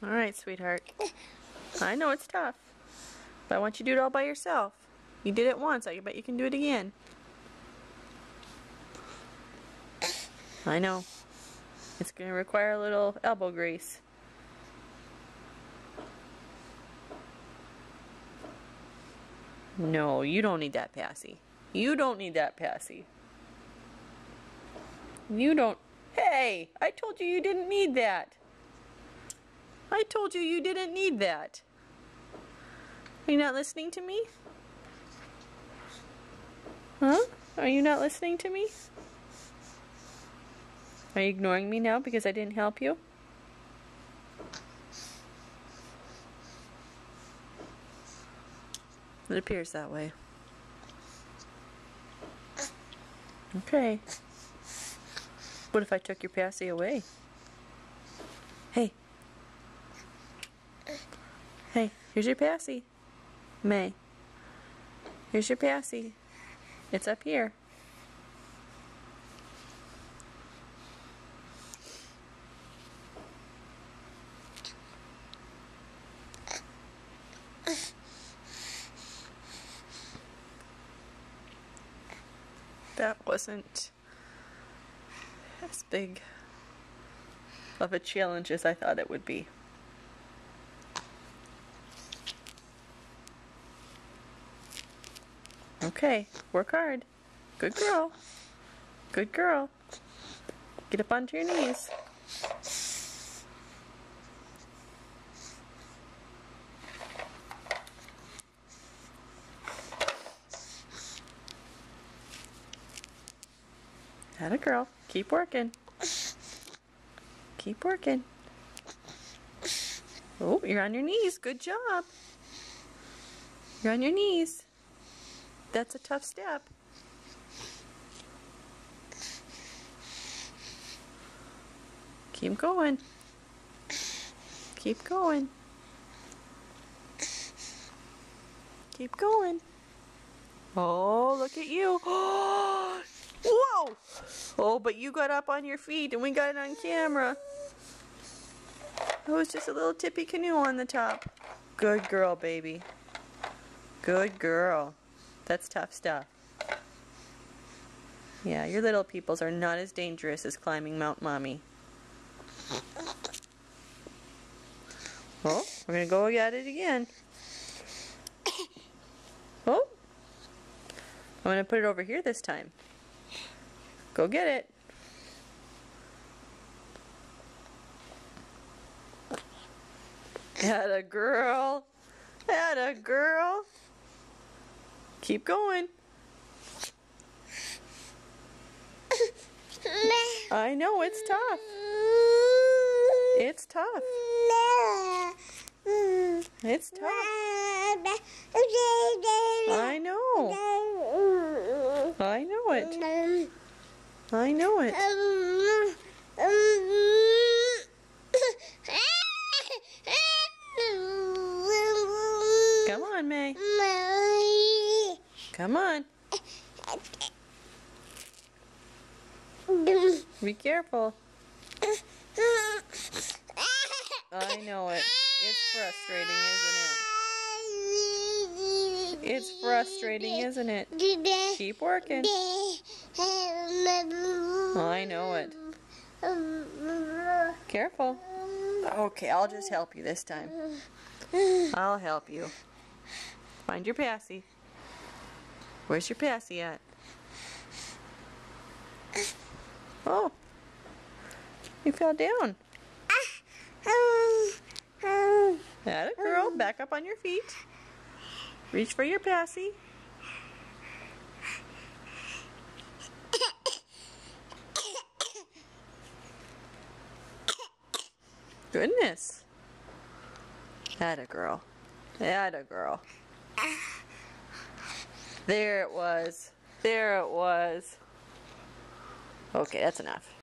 All right, sweetheart. I know it's tough, but I want you to do it all by yourself. You did it once, I bet you can do it again. I know. It's going to require a little elbow grease. No, you don't need that, Passy. You don't need that, Passy. You don't. Hey, I told you you didn't need that. I told you you didn't need that. Are you not listening to me? Huh? Are you not listening to me? Are you ignoring me now because I didn't help you? It appears that way. Okay. What if I took your Passy away? Hey. Hey, here's your Passy. May. Here's your Passy. It's up here. That wasn't as big of a challenge as I thought it would be. Okay, work hard. Good girl. Good girl. Get up onto your knees. Atta girl. Keep working. Keep working. Oh, you're on your knees. Good job. You're on your knees. That's a tough step. Keep going. Keep going. Keep going. Oh, look at you. Whoa! Oh, but you got up on your feet and we got it on camera. It was just a little tippy canoe on the top. Good girl, baby. Good girl. That's tough stuff. Yeah, your little peoples are not as dangerous as climbing Mount Mommy. Oh, we're going to go at it again. Oh, I'm going to put it over here this time. Go get it. Atta girl. Atta girl. Keep going. I know, it's tough. It's tough. It's tough. I know. I know it. I know it. Come on, May. Come on. Be careful. I know it. It's frustrating, isn't it? It's frustrating, isn't it? Keep working. I know it. Careful. Okay, I'll just help you this time. I'll help you. Find your Passy. Where's your Passy at? Oh, you fell down. Atta girl, back up on your feet. Reach for your Passy. Goodness. Atta girl. Atta girl. There it was. There it was. Okay, that's enough.